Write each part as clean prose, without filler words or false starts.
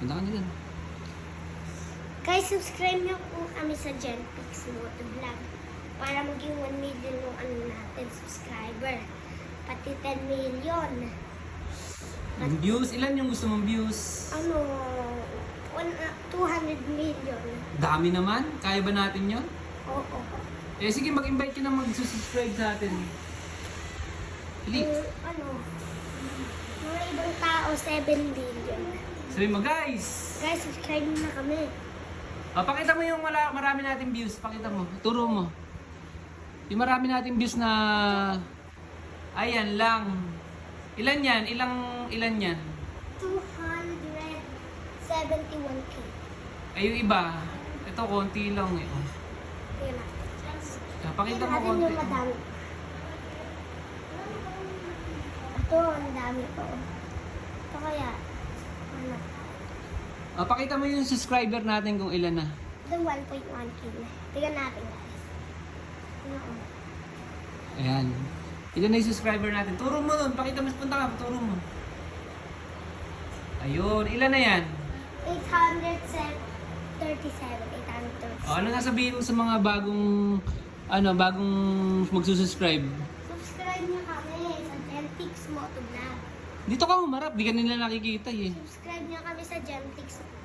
Punta ka na dyan. Guys, subscribe niyo po kami sa Genpix Motovlog para maging 1 million yung natin subscriber. Pati 10 million. Yung views, ilan yung gusto mong views? 200 million. Dami naman. Kaya ba natin yon? Oo. Eh sige, mag-invite ka na mag-subscribe sa atin. Dali. Mga ibang tao, 7 billion. Sabi mo, guys! Guys, subscribe na kami. Pakita mo yung marami nating views. Pakita mo. Turo mo. Yung marami nating views na... Ayan lang. Ilan yan? Ilan yan? 271k. Ay, yung iba. Ito, konti lang eh. Yun na. Pakita mo Natin konti. yung madami. Ito, ang dami ko. Ito kaya, Pakita mo yung subscriber natin kung ilan na. ito 1.1k na. Tignan natin guys. Ayan. Ilan na yung subscriber natin? Turo mo nun. Pakita mo. Punta ka. Turo mo. Ayun. Ilan na yan? 837. 837. Ano nga sabihin mo sa mga bagong magsusubscribe? Subscribe niyo kami sa Genpix Motovlog. Dito ka humarap. Di ka nila nakikita eh. Subscribe niyo kami sa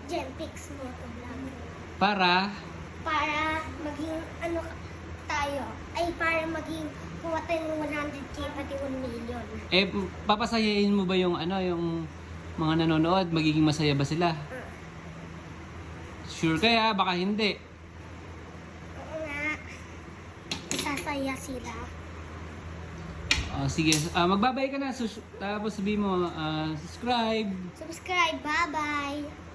Genpix Motovlog. Para? Para maging tayo. Ay, para maging kuha tayo ng 100k pati 1 million. Papasayahin mo ba yung yung mga nanonood? Magiging masaya ba sila? Sure kaya? Baka hindi. Oo nga. Sasaya sila. Sige. Magbabay ka na. Tapos sabihin mo, subscribe. Subscribe. Bye-bye.